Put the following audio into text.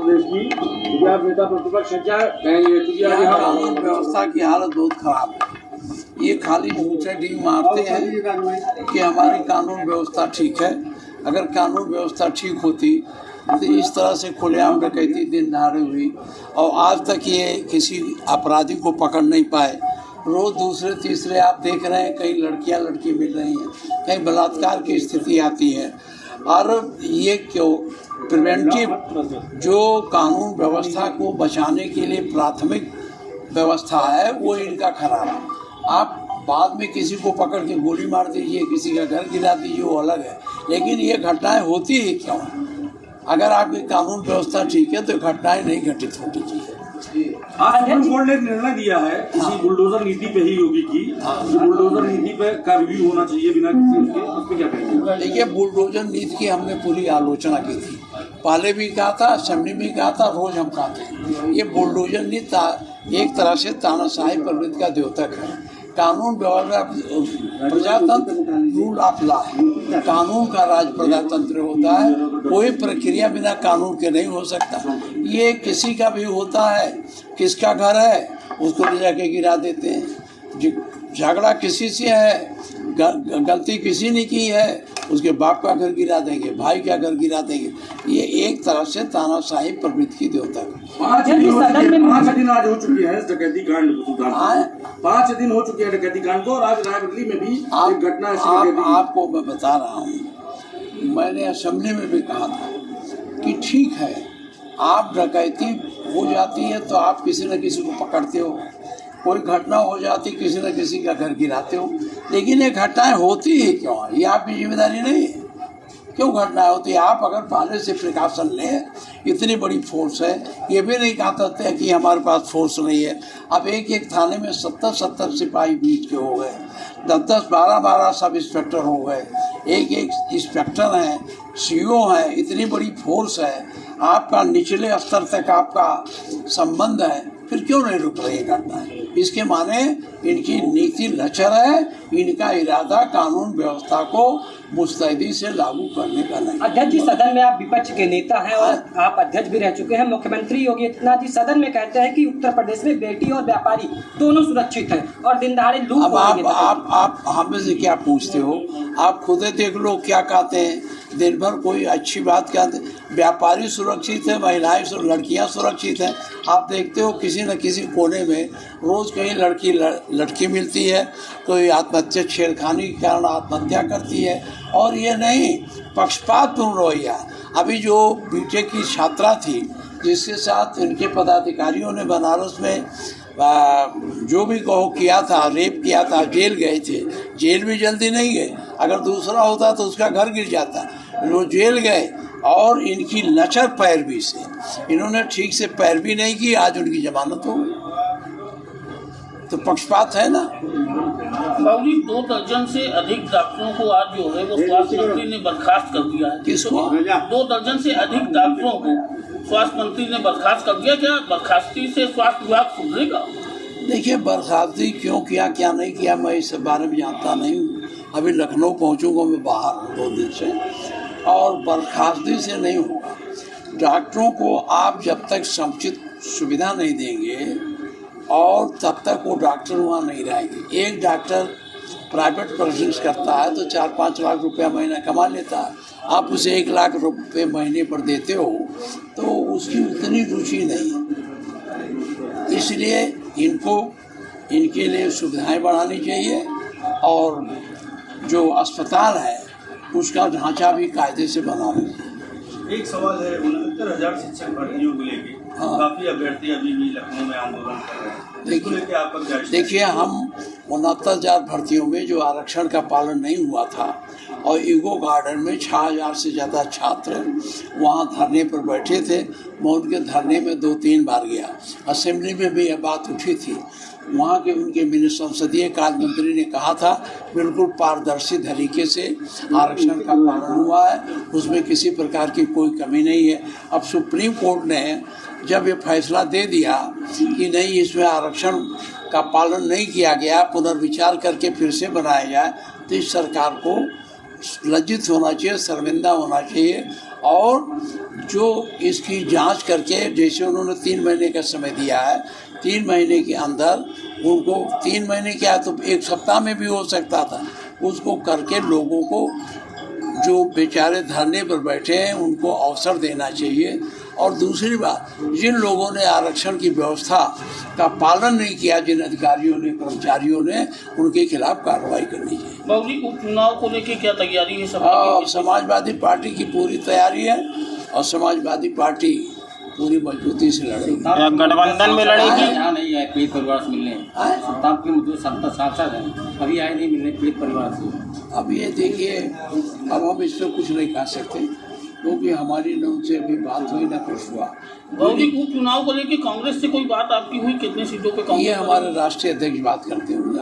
प्रदेश की, क्योंकि आप नेता प्रतिपक्ष क्या कहेंगे? क्योंकि कानून व्यवस्था की हालत बहुत खराब है। ये खाली झूठे डींग मारते हैं कि हमारी कानून व्यवस्था ठीक है। अगर कानून व्यवस्था ठीक होती तो इस तरह से खुलेआम डकैती दिन दहाड़े हुई और आज तक ये किसी अपराधी को पकड़ नहीं पाए। रोज दूसरे तीसरे आप देख रहे हैं, कई लड़की मिल रही हैं, कहीं बलात्कार की स्थिति आती है। और ये क्यों? प्रिवेंटिव जो कानून व्यवस्था को बचाने के लिए प्राथमिक व्यवस्था है वो इनका खराब है। आप बाद में किसी को पकड़ के गोली मार दीजिए, किसी का घर गिरा दीजिए, वो अलग है, लेकिन ये घटनाएं होती ही क्यों? अगर आपकी कानून व्यवस्था ठीक है तो घटनाएं नहीं घटित होती चाहिए। आज सुप्रीम कोर्ट ने एक निर्णय दिया है इसी बुलडोजर नीति पे ही, योगी की, कि बुलडोजर नीति पे का रिव्यू होना चाहिए बिना किसी उसके, उस पे क्या कहेंगे? देखिए, बुलडोजर नीति की हमने पूरी आलोचना की थी, पहले भी कहा था, असेंबली में कहा था, रोज हम कहते हैं। ये बुलडोजर नीति एक तरह से तानाशाही प्रवृत्ति का द्योतक है। कानून व्यवस्था प्रजातंत्र, रूल ऑफ लॉ, कानून का राज प्रजातंत्र होता है। कोई प्रक्रिया बिना कानून के नहीं हो सकता। ये किसी का भी होता है, किसका घर है उसको ले जाके गिरा देते हैं। झगड़ा किसी से है, गलती किसी ने की है, उसके बाप का घर गिरा देंगे, भाई का घर गिरा देंगे। ये एक तरह से तानाशाही प्रवृत्ति की द्योतक है। 5 दिन आज हो चुकी है डकैती कांड को, 5 दिन हो चुके हैं डकैती कांड को, और आज रायबरेली में भी एक घटना आपको मैं बता रहा हूँ। मैंने असेंबली में भी कहा था कि ठीक है, आप डकैती हो जाती है तो आप किसी न किसी को पकड़ते हो, कोई घटना हो जाती किसी न किसी का घर गिराते हो, लेकिन ये घटनाएं होती ही क्यों? ये आपकी जिम्मेदारी नहीं है। क्यों घटना होती है? आप अगर पहले से प्रिकॉशन लें, इतनी बड़ी फोर्स है, ये भी नहीं कहा सकते कि हमारे पास फोर्स नहीं है। अब एक थाने में 70 सिपाही बीच के हो गए, 10 12 सब इंस्पेक्टर हो गए, एक इंस्पेक्टर हैं, सीओ हैं, इतनी बड़ी फोर्स है, आपका निचले स्तर तक आपका संबंध है, फिर क्यों नहीं रुक रही घटना है? इसके माने इनकी नीति लचर है, इनका इरादा कानून व्यवस्था को मुस्तैदी से लागू करने का नहीं। अध्यक्ष जी, सदन में आप विपक्ष के नेता हैं और आप अध्यक्ष भी रह चुके हैं। मुख्यमंत्री योगी आदित्यनाथ जी सदन में कहते हैं कि उत्तर प्रदेश में बेटी और व्यापारी दोनों सुरक्षित हैं और दिन दहाड़े लूट। अब आप हमें से क्या पूछते हो? आप खुद देख लो क्या कहते हैं। दिन भर कोई अच्छी बात कहते, व्यापारी सुरक्षित है, महिलाएं लड़कियां सुरक्षित हैं। आप देखते हो किसी न किसी कोने में रोज कहीं लड़की मिलती है, कोई आत्महत्या, छेड़खानी के कारण आत्महत्या करती है। और ये नहीं, पक्षपातपूर्ण रवैया। अभी जो बीटेक की छात्रा थी जिसके साथ इनके पदाधिकारियों ने बनारस में जो भी कहो किया था, रेप किया था, जेल गए थे। जेल भी जल्दी नहीं गए, अगर दूसरा होता तो उसका घर गिर जाता। वो जेल गए और इनकी लचर पैरवी से इन्होंने ठीक से पैरवी नहीं की, आज उनकी जमानत हो गई। तो पक्षपात है ना। बाबू जी, 2 दर्जन से अधिक डॉक्टरों को आज जो है वो स्वास्थ्य मंत्री ने बर्खास्त कर दिया है। किसको? 2 दर्जन से अधिक डॉक्टरों को स्वास्थ्य मंत्री ने बर्खास्त कर दिया। क्या बर्खास्ती से स्वास्थ्य विभाग सुधरेगा? देखिए, बर्खास्ती क्यों किया, क्या नहीं किया, मैं इस बारे में जानता नहीं हूँ। अभी लखनऊ पहुँचूँगा, मैं बाहर हूँ 2 दिन से, और बर्खास्ती से नहीं होगा। डॉक्टरों को आप जब तक समुचित सुविधा नहीं देंगे और तब तक वो डॉक्टर वहाँ नहीं रहेंगे। एक डॉक्टर प्राइवेट प्रैक्टिस करता है तो 4-5 लाख रुपया महीना कमा लेता है। आप उसे 1 लाख रुपये महीने पर देते हो तो उसकी उतनी रुचि नहीं है। इसलिए इनके लिए सुविधाएं बढ़ानी चाहिए और जो अस्पताल है उसका ढांचा भी कायदे से बनाना चाहिए। एक सवाल है, 69,000 शिक्षक भर्तियों को लेकर काफी अभ्यर्थी अभी भी लखनऊ में आंदोलन कर रहे हैं। देखिए, हम 69,000 भर्तियों में जो आरक्षण का पालन नहीं हुआ था और ईगो गार्डन में 6,000 से ज़्यादा छात्र वहाँ धरने पर बैठे थे। मैं उनके धरने में 2-3 बार गया। असेंबली में भी यह बात उठी थी। वहाँ के उनके संसदीय कार्य मंत्री ने कहा था बिल्कुल पारदर्शी तरीके से आरक्षण का पालन हुआ है, उसमें किसी प्रकार की कोई कमी नहीं है। अब सुप्रीम कोर्ट ने जब ये फैसला दे दिया कि नहीं, इसमें आरक्षण का पालन नहीं किया गया, पुनर्विचार करके फिर से बनाया जाए, तो इस सरकार को लज्जित होना चाहिए, शर्मिंदा होना चाहिए और जो इसकी जांच करके, जैसे उन्होंने 3 महीने का समय दिया है, 3 महीने के अंदर उनको 3 महीने क्या तो 1 सप्ताह में भी हो सकता था, उसको करके लोगों को जो बेचारे धरने पर बैठे हैं उनको अवसर देना चाहिए। और दूसरी बात, जिन लोगों ने आरक्षण की व्यवस्था का पालन नहीं किया, जिन अधिकारियों ने, कर्मचारियों ने, उनके खिलाफ कार्रवाई करनी चाहिए। बाबूजी, उपचुनाव को लेकर क्या तैयारी है सब? समाजवादी पार्टी की पूरी तैयारी है और समाजवादी पार्टी पूरी मजबूती से लड़ेगी। गठबंधन में लड़ेगी। यहाँ नहीं आए पीड़ित परिवार से मिलने, सत्ता के जो सांसद हैं अभी आए नहीं मिलने पीड़ित परिवार से। अब ये देखिए, अब हम इस पर कुछ नहीं कह सकते क्योंकि हमारी न उनसे अभी बात हुई न कुछ हुआ। बाबूजी, उपचुनाव को लेकर कांग्रेस से कोई बात आपकी हुई? कितनी सीटों पे कांग्रेस? ये हमारे राष्ट्रीय अध्यक्ष बात करते होंगे।